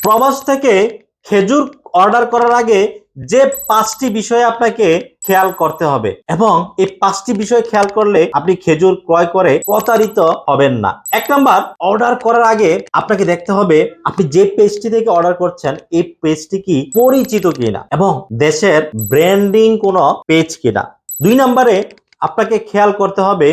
প্রবাস থেকে খেজুর অর্ডার করার আগে যে 5টি বিষয় আপনাকে খেয়াল করতে হবে এবং এই 5টি বিষয় খেয়াল করলে আপনি খেজুর ক্রয় করে প্রতারিত হবেন না। 1 নাম্বার, অর্ডার করার আগে আপনাকে দেখতে হবে আপনি যে পেজটি থেকে অর্ডার করছেন এই পেজটি কি পরিচিত কিনা এবং দেশের ব্র্যান্ডিং কোনো পেজ কিনা। 2 নম্বরে আপনাকে খেয়াল করতে হবে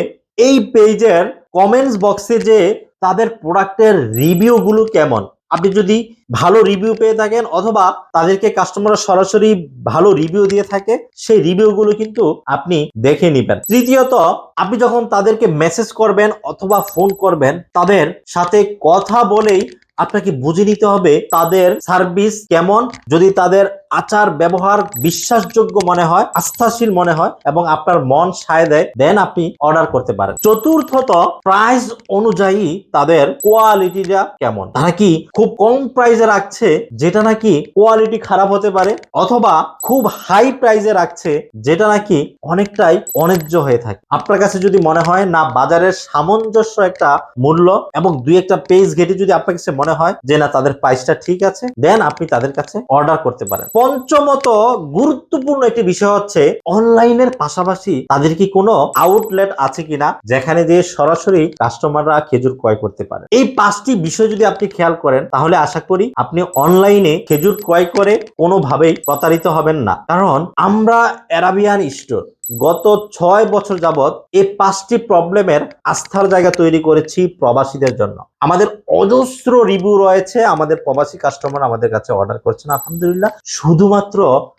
এই পেজের কমেন্টস বক্সে যে তাদের প্রোডাক্টের রিভিউ গুলো কেমন। আপনি যদি ভালো রিভিউ পেয়ে থাকেন অথবা তাদেরকে কাস্টমাররা সরাসরি ভালো রিভিউ দিয়ে থাকে, সেই রিভিউ গুলো কিন্তু আপনি দেখে নেবেন। তৃতীয়ত, আপনি যখন তাদেরকে মেসেজ করবেন অথবা ফোন করবেন, তাদের সাথে কথা বলেই আপনাকে বুঝে নিতে হবে তাদের সার্ভিস কেমন। যদি তাদের আচার ব্যবহার বিশ্বাসযোগ্য মনে হয়, আস্থাশীল মনে হয় এবং আপনার মন সায় দেয়, দেন আপনি অর্ডার করতে পারেন। চতুর্থত, প্রাইস অনুযায়ী তাদের কোয়ালিটিটা কেমন। তারা কি খুব কম প্রাইসে রাখছে যেটা নাকি কোয়ালিটি খারাপ হতে পারে, অথবা খুব হাই প্রাইসে রাখছে যেটা নাকি অনেকটাই অন্যায্য হয়ে থাকে। আপনার কাছে যদি মনে হয় না বাজারের সামঞ্জস্য একটা মূল্য এবং দুই একটা পেজ ঘেটে যদি আপনার কাছে মনে হয় যে না তাদের প্রাইসটা ঠিক আছে, দেন আপনি তাদের কাছে অর্ডার করতে পারেন। পঞ্চমত গুরুত্বপূর্ণ একটি বিষয় হচ্ছে অনলাইনের পাশাপাশি তাদের কি কোনো আউটলেট আছে কিনা যেখানে দিয়ে সরাসরি কাস্টমাররা খেজুর ক্রয় করতে পারে। এই 5টি বিষয় যদি আপনি খেয়াল করেন তাহলে আশা করি আপনি অনলাইনে খেজুর ক্রয় করে কোনোভাবেই প্রতারিত হবেন না। কারণ আমরা অ্যারাবিয়ান স্টোর গত 6 বছর যাবত এই 5টি প্রবলেমের আস্থার জায়গা তৈরি করেছি প্রবাসীদের জন্য। আমাদের অজস্র রিভিউ রয়েছে, আমাদের প্রবাসী কাস্টমার আমাদের কাছে অর্ডার করছেন আলহামদুলিল্লাহ, শুধুমাত্র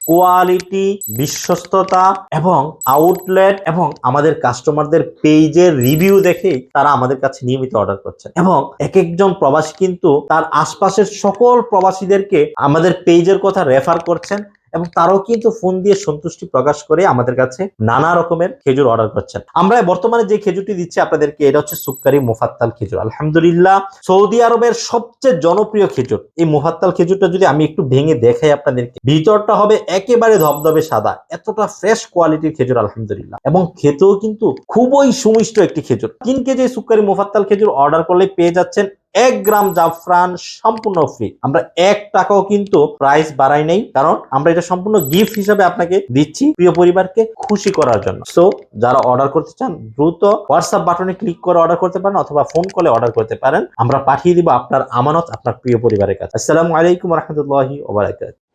কোয়ালিটি, বিশ্বস্ততা এবং আউটলেট এবং আমাদের কাস্টমারদের পেজের রিভিউ দেখে তারা আমাদের কাছে নিয়মিত অর্ডার করছেন। এবং এক একজন প্রবাসী কিন্তু তার আশপাশের সকল প্রবাসীদেরকে আমাদের পেজের কথা রেফার করছেন এবং তারাও কিন্তু ফোন দিয়ে সন্তুষ্টি প্রকাশ করে আমাদের কাছে নানা রকমের খেজুর অর্ডার করছেন। আমরা বর্তমানে যে খেজুরটি দিচ্ছি আপনাদেরকে, এটা হচ্ছে সুক্কারি মুফাত্তাল খেজুর। আলহামদুলিল্লাহ, সৌদি আরবের সবচেয়ে জনপ্রিয় খেজুর এই মুফাত্তাল খেজুরটা যদি আমি একটু ভেঙে দেখাই আপনাদেরকে, ভিতরটা হবে একেবারে ধবধবে সাদা, এতটা ফ্রেশ কোয়ালিটির খেজুর আলহামদুলিল্লাহ, এবং খেতেও কিন্তু খুবই সুমিষ্ট একটি খেজুর। 3 কেজি সুক্কারি মুফাত্তাল খেজুর অর্ডার করলে পেয়ে যাচ্ছেন 1 গ্রাম জাফরান সম্পূর্ণ ফ্রি। আমরা 1 টাকাও কিন্তু প্রাইস বাড়াই নাই, কারণ আমরা এটা সম্পূর্ণ গিফট হিসেবে আপনাকে দিচ্ছি প্রিয় পরিবারকে খুশি করার জন্য। সো যারা অর্ডার করতে চান দ্রুত হোয়াটসঅ্যাপ বাটনে ক্লিক করে অর্ডার করতে পারেন অথবা ফোন কলে অর্ডার করতে পারেন। আমরা পাঠিয়ে দিব আপনার আমানত আপনার প্রিয় পরিবারের কাছে। আসসালামু আলাইকুম ওয়া রাহমাতুল্লাহি ওয়া বারাকাতুহু।